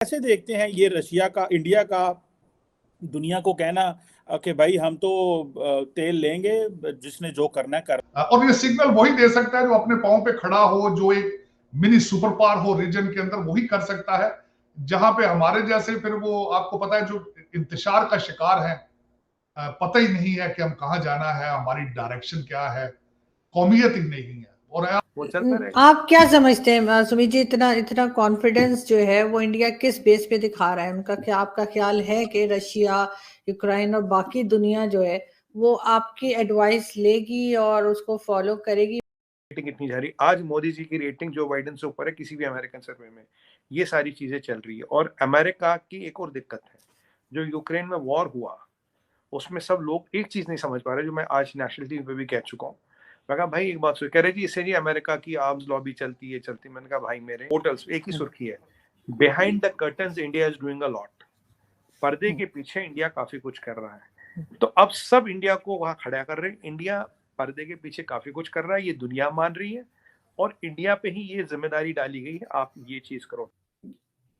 कैसे देखते हैं ये रशिया का, इंडिया का दुनिया को कहना कि भाई हम तो तेल लेंगे, जिसने जो करना है कर। और ये सिग्नल वही दे सकता है जो अपने पांव पे खड़ा हो, जो एक मिनी सुपर पावर हो रीजन के अंदर, वही कर सकता है। जहां पे हमारे जैसे फिर वो आपको पता है जो इंतशार का शिकार है, पता ही नहीं है कि हम कहाँ जाना है, हमारी डायरेक्शन क्या है, कौमियत ही नहीं है और वो चलता रहेगा। आप क्या समझते हैं सुमित जी, इतना इतना कॉन्फिडेंस जो है वो इंडिया किस बेस पे दिखा रहा है? उनका क्या, आपका ख्याल है कि रशिया, यूक्रेन और बाकी दुनिया जो है वो आपकी एडवाइस लेगी और उसको फॉलो करेगी? रेटिंग इतनी जा रही, आज मोदी जी की रेटिंग जो बाइडेन से ऊपर है किसी भी अमेरिकन सर्वे में। ये सारी चीजें चल रही है। और अमेरिका की एक और दिक्कत है, जो यूक्रेन में वॉर हुआ उसमें सब लोग एक चीज नहीं समझ पा रहे, जो मैं आज नेशनल टीवी पे भी कह चुका हूँ। मैं कहा भाई एक बात सुन, कह रहे जी इससे जी अमेरिका की आर्म्स लॉबी चलती है। मैंने कहा भाई मेरे होटल्स एक ही सुर्खी है, behind the curtains India is doing a lot. पर्दे के पीछे इंडिया काफी कुछ कर रहा है। तो अब सब इंडिया को वहां खड़ा कर रहे हैं। इंडिया पर्दे के पीछे काफी कुछ कर रहा है, ये दुनिया मान रही है और इंडिया पे ही ये जिम्मेदारी डाली गई है, आप ये चीज करो।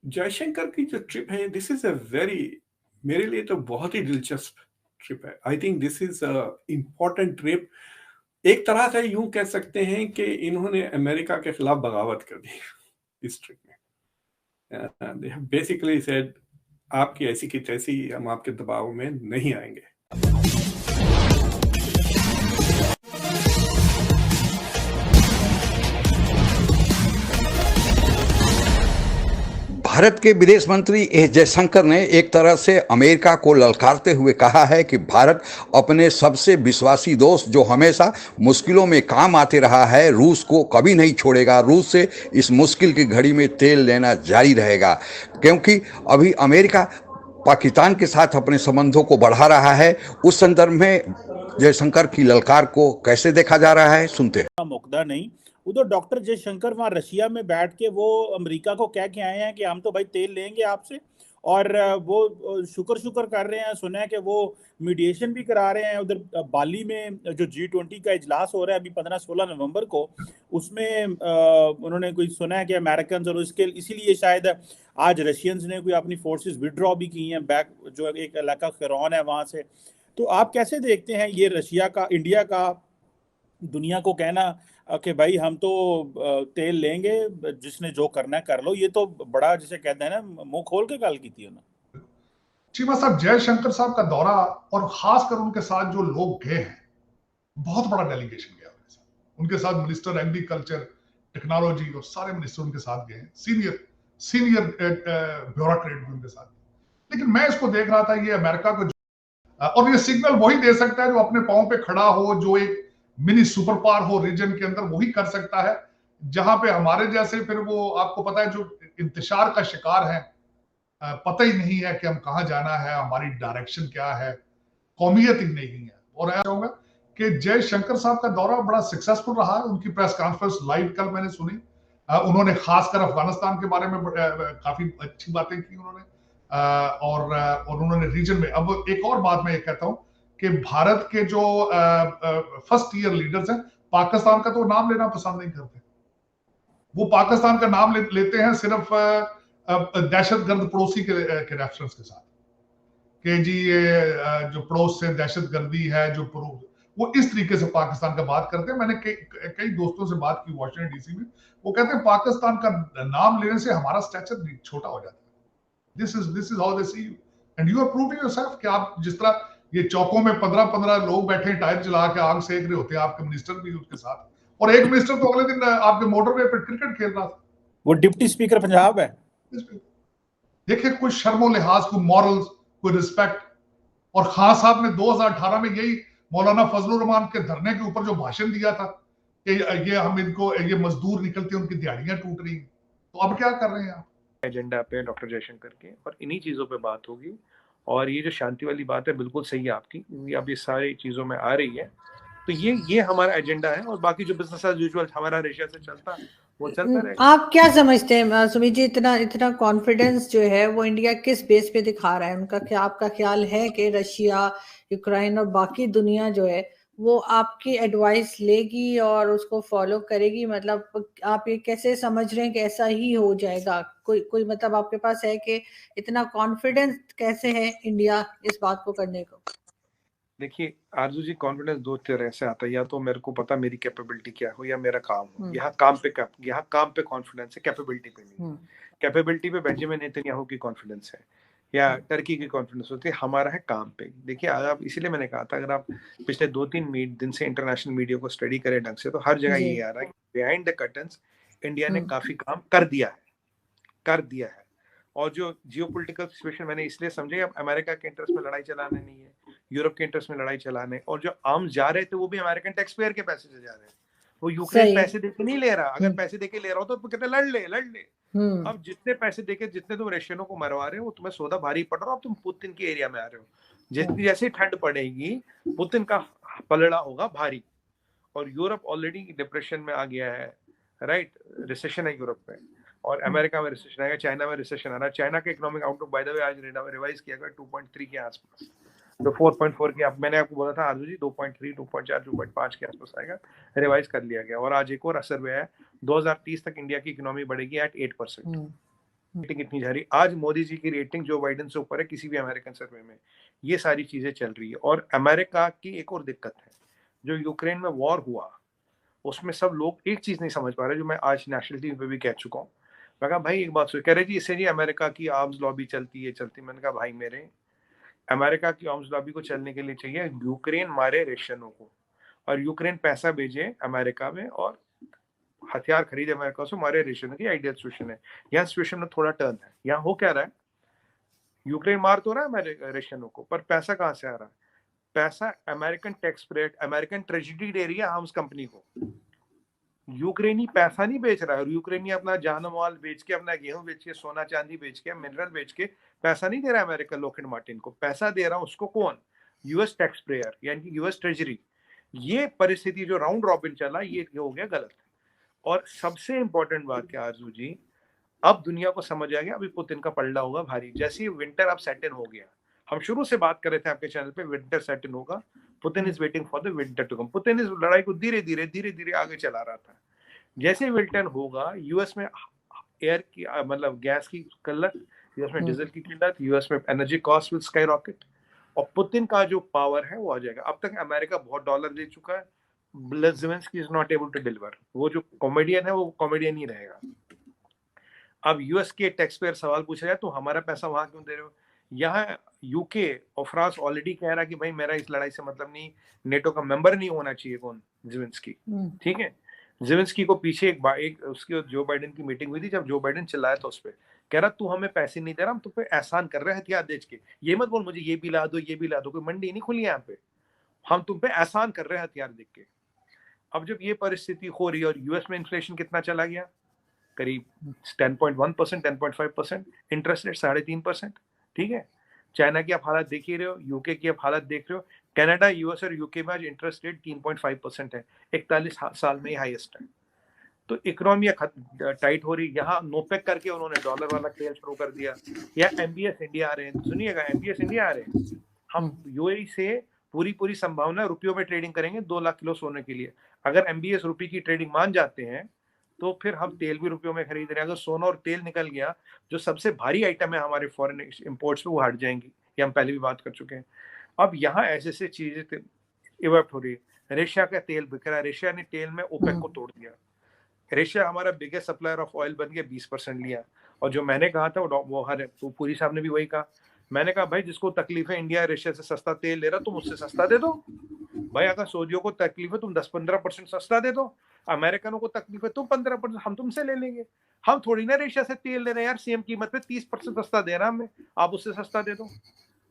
जयशंकर की जो ट्रिप है, दिस इज अ वेरी, मेरे लिए तो बहुत ही दिलचस्प ट्रिप है। I think this is a important trip. एक तरह से यूं कह सकते हैं कि इन्होंने अमेरिका के खिलाफ बगावत कर दी इस ट्रिप में। दे हैव बेसिकली सेड आपकी ऐसी की तैसी, हम आपके दबाव में नहीं आएंगे। भारत के विदेश मंत्री एस जयशंकर ने एक तरह से अमेरिका को ललकारते हुए कहा है कि भारत अपने सबसे विश्वासी दोस्त, जो हमेशा मुश्किलों में काम आते रहा है, रूस को कभी नहीं छोड़ेगा। रूस से इस मुश्किल की घड़ी में तेल लेना जारी रहेगा, क्योंकि अभी अमेरिका पाकिस्तान के साथ अपने संबंधों को बढ़ा रहा है। उस संदर्भ में जयशंकर की ललकार को कैसे देखा जा रहा है, सुनते हैं। मुकदा नहीं, उधर डॉक्टर जयशंकर वहां रशिया में बैठ के वो अमेरिका को कह के आए हैं कि हम तो भाई तेल लेंगे आपसे, और वो शुक्र कर रहे हैं। सुना है कि वो मीडिएशन भी करा रहे हैं उधर बाली में, जो G20 का इजलास हो रहा है अभी 15-16 नवंबर को। उसमें उन्होंने कोई सुना है कि अमेरिकन, और इसके इसीलिए शायद आज रशियंस ने कोई अपनी फोर्सेस विड्रॉ भी की हैं बैक, जो एक इलाका खैरौन है वहां से। तो आप कैसे देखते हैं ये रशिया का, इंडिया का दुनिया को कहना कि भाई हम तो तेल लेंगे, जिसने जो करना है कर लो? ये तो बड़ा, जिसे कहते हैं ना, मुंह खोल के गल की थी उन्होंने। चीमा साहब, जयशंकर साहब का दौरा और खासकर उनके साथ जो लोग गए हैं, बहुत बड़ा डेलीगेशन गया उनके साथ। मिनिस्टर एग्रीकल्चर, टेक्नोलॉजी और सारे मिनिस्टर उनके साथ गए हैं, सीनियर ब्यूरोक्रेट उनके साथ। लेकिन मैं इसको देख रहा था, ये अमेरिका को और ये सिग्नल वही दे सकता है जो अपने पांव पे खड़ा हो, जो एक मिनी सुपर पावर हो रीजन के अंदर, वही कर सकता है। जहां पे हमारे जैसे फिर वो आपको पता है जो इंतशार का शिकार है, पता ही नहीं है कि हम कहाँ जाना है, हमारी डायरेक्शन क्या है, कौमियत ही नहीं है। और मैं चाहूंगा कि जयशंकर साहब का दौरा बड़ा सक्सेसफुल रहा है। उनकी प्रेस कॉन्फ्रेंस लाइव कल मैंने सुनी। उन्होंने खासकर अफगानिस्तान के बारे में काफी अच्छी बातें की उन्होंने, और उन्होंने रीजन में। अब एक और बात मैं ये कहता हूं कि भारत के जो फर्स्ट ईयर लीडर्स हैं, पाकिस्तान का तो नाम लेना पसंद नहीं करते। वो पाकिस्तान का नाम लेते हैं सिर्फ दहशतगर्द पड़ोसी के रेफरेंस के साथ, कि जी ये जो पड़ोस से दहशतगर्दी है, जो वो इस तरीके से पाकिस्तान का बात करते हैं। मैंने कई दोस्तों से बात की वॉशिंगटन डीसी में, वो कहते हैं पाकिस्तान का नाम लेने से हमारा स्टेचर छोटा हो जाता है। This is how they see you, and you are proving yourself कि आप जिस तरह ये चौकों में 15-15 लोग बैठे टायर जला के आग सेक रहे होते हैं, आपके मिनिस्टर भी उसके साथ, और एक मिनिस्टर तो अगले दिन आपके मोटरवे पे क्रिकेट खेल रहा था। वो डिप्टी स्पीकर पंजाब है। देखिए, कोई शर्मो लिहाज, कोई मॉरल्स, कोई रिस्पेक्ट। और खान साहब ने 2018 में यही मौलाना फजलुर रहमान के धरने के ऊपर जो भाषण दिया था कि ये हम इनको, ये मजदूर निकलते हैं, उनकी दिहाड़ियां टूट रही, तो अब क्या कर रहे हैं आप? एजेंडा पे डॉक्टर जयशंकर के, और इन्हीं चीजों पे बात होगी। और ये जो शांति वाली बात है बिल्कुल सही है आपकी, अब ये सारी चीजों में आ रही है, तो ये हमारा एजेंडा है। और बाकी जो बिजनेस एज यूजुअल हमारा रशिया से चलता है वो चलता रहेगा। आप क्या समझते हैं सुमित जी, इतना इतना कॉन्फिडेंस जो है वो इंडिया किस बेस पे दिखा रहा है? उनका क्या, आपका ख्याल है कि रशिया, यूक्रेन और बाकी दुनिया जो है वो आपकी एडवाइस लेगी और उसको फॉलो करेगी? मतलब आप ये कैसे समझ रहे हैं कि ऐसा ही हो जाएगा? कोई मतलब आपके पास है कि इतना कॉन्फिडेंस कैसे है इंडिया इस बात को करने को? देखिए आरजू जी, कॉन्फिडेंस दो तरह से आता है, या तो मेरे को पता मेरी कैपेबिलिटी क्या हो या मेरा काम हो। यहाँ काम पे कॉन्फिडेंस है, कैपेबिलिटी पे नहीं। कैपेबिलिटी पे बेंजामिन नेतन्याहू की कॉन्फिडेंस है या टर्की की कॉन्फिडेंस होती है, हमारा है काम पे। देखिए आप, इसीलिए मैंने कहा था अगर आप पिछले 2-3 दिन से इंटरनेशनल मीडिया को स्टडी करें ढंग से, तो हर जगह ये आ रहा है कि बिहाइंड द कर्टन्स इंडिया ने काफी काम कर दिया है। और जो जियोपॉलिटिकल सिचुएशन मैंने इसलिए समझे, अब अमेरिका के इंटरेस्ट में लड़ाई चलाने नहीं है, यूरोप के इंटरेस्ट में लड़ाई चलाने, और जो आर्म्स जा रहे थे वो भी अमेरिकन टैक्स पेयर के पैसे से जा रहे हैं। वो यूक्रेन पैसे देके नहीं ले रहा। अगर पैसे देके ले रहा हो तो कहते लड़ ले। अब जितने पैसे देके जितने तुम रशियनों को मरवा रहे हो, वो तुम्हें सौदा भारी पड़ रहा हो। अब तुम पुतिन के एरिया में आ रहे हो, जितनी जैसे ठंड पड़ेगी पुतिन का पलड़ा होगा भारी। और यूरोप ऑलरेडी डिप्रेशन में आ गया है, राइट? रिसेशन है यूरोप में, और अमेरिका में रिसेशन आएगा, चाइना में रिसेशन आ रहा है। चाइना का economic outlook by the way आज रिवाइज किया गया 2.3 के आसपास, तो 4.4 के, अब मैंने आपको बोला था आरजू जी 2.3, 2.4, 2.5 के आसपास आएगा, रिवाइज कर लिया गया। और आज एक और असर हुआ है, 2030 तक इंडिया की इकोनॉमी बढ़ेगी एट 8%। रेटिंग इतनी जा रही, आज मोदी जी की रेटिंग जो बाइडेन से ऊपर है किसी भी अमेरिकन सर्वे में। ये सारी चीजें चल रही है। और अमेरिका की एक और दिक्कत है, जो यूक्रेन में वॉर हुआ उसमें सब लोग एक चीज नहीं समझ पा रहे, जो मैं आज नेशनल टीवी पे भी कह चुका हूँ। मैं कहा भाई एक बात सुन, कह रहे जी इससे जी अमेरिका की आर्म्स लॉबी चलती है। मैंने कहा भाई मेरे, अमेरिका की आर्म्स लॉबी को चलने के लिए चाहिए यूक्रेन मारे रशियनों को, और यूक्रेन पैसा भेजे अमेरिका में और हथियार खरीदे अमेरिका से, मारे रशियनों की आइडियल सिचुएशन है। यहाँ सिचुएशन में थोड़ा टर्न है। यहाँ हो क्या रहा है, यूक्रेन मार तो रहा है रशियनों को, पर पैसा कहाँ से आ रहा है? पैसा American tax payer, American treasury दे रही है आर्म्स कंपनी को। यूक्रेनी पैसा नहीं बेच रहा है, और यूक्रेनी अपना जान माल बेच के, अपना गेहूं बेच के, सोना चांदी बेच के, मिनरल बेच के पैसा नहीं दे रहा है अमेरिका लॉकहीड मार्टिन को। पैसा दे रहा है उसको कौन? यूएस टैक्स पेयर, यानी कि यूएस ट्रेजरी। ये परिस्थिति जो राउंड रॉबिन चला, ये हो गया गलत। और सबसे इंपॉर्टेंट बात क्या आरजू जी, अब दुनिया को समझ आ गया अभी पुतिन का पलड़ा होगा भारी। जैसे ही विंटर अब सेट इन हो गया, हम शुरू से बात कर रहे थे आपके चैनल पे, विंटर सेट इन होगा, Putin is waiting for the winter to come. Putin इस लड़ाई को धीरे धीरे आगे चला रहा था। जैसे विंटर होगा, यूएस में एयर की मतलब गैस की किल्लत, यूएस में डीजल की किल्लत, यूएस में energy cost will sky rocket, और पुतिन का जो पावर है वो आ जाएगा। अब तक अमेरिका बहुत डॉलर दे चुका है, Zelensky is not able to deliver. वो जो कॉमेडियन है वो कॉमेडियन ही रहेगा। अब यूएस के टैक्स पेयर सवाल पूछा जाए तो हमारा पैसा वहां क्यों दे रहे हो? यहाँ यूके और फ्रांस ऑलरेडी कह रहा है कि भाई मेरा इस लड़ाई से मतलब नहीं, नेटो का मेंबर नहीं होना चाहिए कौन? ज़ेलेंस्की। ठीक है, ज़ेलेंस्की को पीछे एक उसकी जो बाइडेन की मीटिंग हुई थी, जब जो बाइडेन चिल्लाया था उस पर, कह रहा तू हमें पैसे नहीं दे रहा, हम तुम पे एहसान कर रहे हैं हथियार बेच के। ये मत बोल मुझे ये भी ला दो, ये भी ला दो, कोई मंडी नहीं खुली यहाँ पे, हम तुम पे एहसान कर रहे हैं हथियार देख के। अब जब ये परिस्थिति हो रही है, और यूएस में इन्फ्लेशन कितना चला गया, करीब 10.1%, 10.5%, इंटरेस्ट रेट 3.5%। ठीक है, चाइना की आप हालत देख ही रहे हो, यूके की आप हालत देख रहे हो, कनाडा, यूएस और यूके में आज इंटरेस्ट रेट 3.5% है, 41 साल में ही हाईएस्ट है। तो इकोनॉमी टाइट हो रही। यहाँ नोपेक करके उन्होंने डॉलर वाला खेल शुरू कर दिया, या एमबीएस इंडिया आ रहे हैं। सुनिएगा, एमबीएस इंडिया आ रहे हैं। हम यूएई से पूरी संभावना रुपयों में ट्रेडिंग करेंगे 2 लाख किलो सोने के लिए। अगर एमबीएस रुपये की ट्रेडिंग मान जाते हैं तो फिर हम तेल भी रुपयों में खरीद रहे हैं। अगर सोना और तेल निकल गया, जो सबसे भारी आइटम है हमारे फॉरेन इंपोर्ट्स में, वो हट जाएंगी। ये हम पहले भी बात कर चुके हैं। अब यहाँ ऐसे चीजें इवैप्ट हो रही है। रशिया का तेल बिक रहा है, रशिया ने तेल में ओपेक को तोड़ दिया। रशिया हमारा बिगेस्ट सप्लायर ऑफ ऑयल बन के 20% लिया। और जो मैंने कहा था वो पूरी साहब ने भी वही कहा। मैंने कहा भाई जिसको तकलीफ है इंडिया रशिया से सस्ता तेल ले रहा, तुम उससे सस्ता दे दो भाई। अगर सऊदियों को तकलीफ है तुम 10-15% सस्ता दे दो, अमेरिकनों को तकलीफ है तुम 15%, हम तुमसे ले लेंगे। हम थोड़ी ना रशिया से तेल ले रहे हैं यार, सेम कीमत पे 30% सस्ता दे रहा हमें, आप उससे सस्ता दे दो।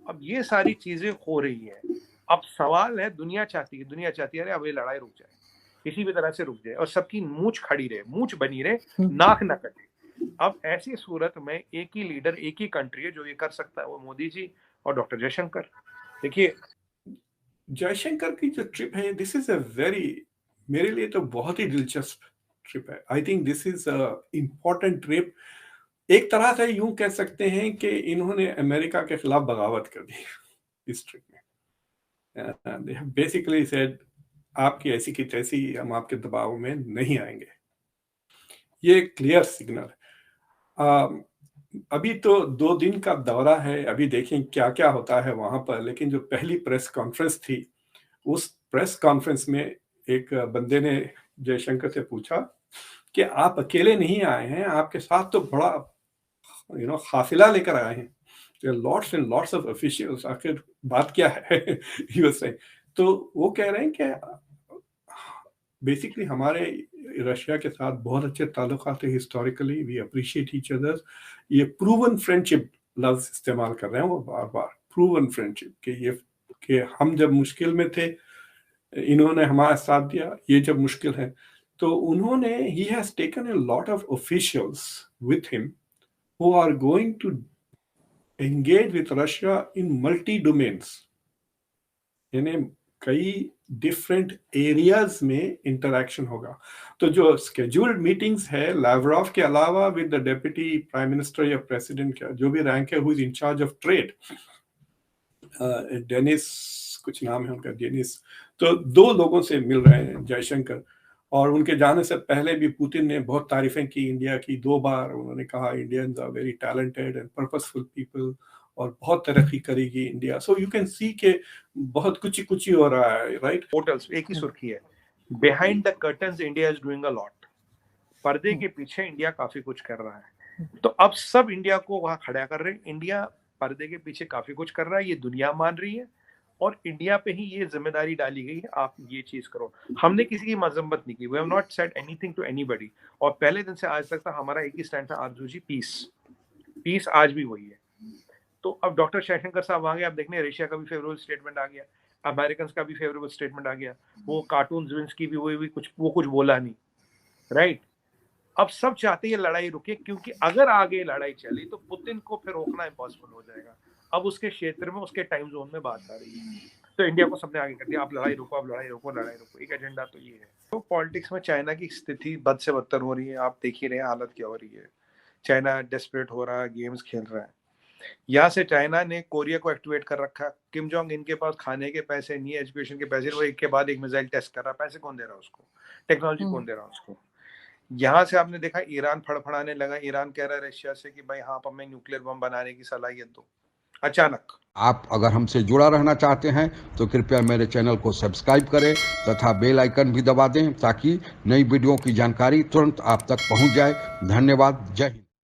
अब ये सारी चीजें हो रही है। अब सवाल है, दुनिया चाहती है अरे अब ये लड़ाई रुक जाए, किसी भी तरह से रुक जाए, और सबकी मूंछ खड़ी रहे, मूंछ बनी रहे, नाक न कटे। अब ऐसी सूरत में एक ही लीडर, एक ही कंट्री है जो ये कर सकता है, वो मोदी जी और डॉक्टर जयशंकर। देखिए जयशंकर की जो ट्रिप है, दिस इज अ वेरी, मेरे लिए तो बहुत ही दिलचस्प ट्रिप है। I think this is a important trip. एक तरह से यूं कह सकते हैं कि इन्होंने अमेरिका के खिलाफ बगावत कर दी इस ट्रिप में। They have basically said आपकी ऐसी की तैसी, हम आपके दबाव में नहीं आएंगे। ये क्लियर सिग्नल है। अभी तो 2 दिन का दौरा है, अभी देखें क्या क्या होता है वहां पर। लेकिन जो पहली प्रेस कॉन्फ्रेंस थी, उस प्रेस कॉन्फ्रेंस में एक बंदे ने जयशंकर से पूछा कि आप अकेले नहीं आए हैं, आपके साथ तो बड़ा काफिला लेकर आए हैं, lots and lots of officials. आखिर बात क्या है? he was saying। तो वो कह रहे हैं कि बेसिकली हमारे रशिया के साथ बहुत अच्छे ताल्लुकात हैं historically, we appreciate each others. ये प्रूवन फ्रेंडशिप लफ्ज इस्तेमाल कर रहे हैं वो बार बार, प्रूवन फ्रेंडशिप, कि हम जब मुश्किल में थे इन्होंने हमारा साथ दिया, ये जब मुश्किल है तो उन्होंने, he has taken a lot of officials with him who are going to engage with Russia in multi domains, यानी कई डिफरेंट एरियाज में इंटरैक्शन होगा। तो जो स्केड्यूल्ड मीटिंग्स है लावरोव के अलावा with the deputy prime minister या प्रेसिडेंट का जो भी रैंक है, who is in charge of trade, Denis कुछ नाम है उनका, डेनिस। तो 2 लोगों से मिल रहे हैं जयशंकर, और उनके जाने से पहले भी पुतिन ने बहुत तारीफें की इंडिया की। 2 बार उन्होंने कहा Indians are very talented and purposeful people और बहुत तरक्की करेगी India. So you can see के बहुत कुछ हो रहा है, राइट? पोर्टल्स एक ही सुर्खी है, behind the curtains India is doing a lot. पर्दे के पीछे इंडिया काफी कुछ कर रहा है। तो अब सब इंडिया को वहां खड़ा कर रहे हैं। इंडिया पर्दे के पीछे काफी कुछ कर रहा है, ये दुनिया मान रही है, और इंडिया पे ही ये जिम्मेदारी डाली गई है, आप ये चीज करो। हमने किसी की मजम्मत नहीं की, we have not said anything to anybody. और पहले दिन से आज तक था हमारा एक ही स्टैंड था, आरजू जी, पीस आज भी वही है। तो अब डॉक्टर जयशंकर साहब आ गए, आप देखने रशिया का भी फेवरेबल स्टेटमेंट आ गया, अमेरिकन का भी फेवरेबल स्टेटमेंट आ गया, वो कार्टून की भी वो कुछ बोला नहीं, राइट? अब सब चाहते हैं लड़ाई रुके, क्योंकि अगर आगे लड़ाई चली तो पुतिन को फिर रोकना इम्पॉसिबल हो जाएगा। अब उसके क्षेत्र में, उसके टाइम जोन में बात आ रही है, तो इंडिया को सबने आगे कर दिया, आप लड़ाई रोको, आप लड़ाई रोको, लड़ाई रोको, एक एजेंडा तो ये है। तो पॉलिटिक्स में चाइना की स्थिति बद से बदतर हो रही है, आप देख ही रहे हैं हालत क्या हो रही है। चाइना डेस्परेट हो रहा है, गेम्स खेल रहा है। यहाँ से चाइना ने कोरिया को एक्टिवेट कर रखा। किम जोंग इनके पास खाने के पैसे नहीं है, एजुकेशन के पैसे, वो एक के बाद एक मिसाइल टेस्ट कर रहा है। पैसे कौन दे रहा है उसको? टेक्नोलॉजी कौन दे रहा है उसको? यहाँ से आपने देखा ईरान फड़फड़ाने लगा। ईरान कह रहा है रशिया से कि भाई हाँ, हमें न्यूक्लियर बम बनाने की सलाहियत दो। अचानक आप अगर हमसे जुड़ा रहना चाहते हैं तो कृपया मेरे चैनल को सब्सक्राइब करें तथा बेल आइकन भी दबा दें, ताकि नई वीडियो की जानकारी तुरंत आप तक पहुंच जाए। धन्यवाद। जय हिंद।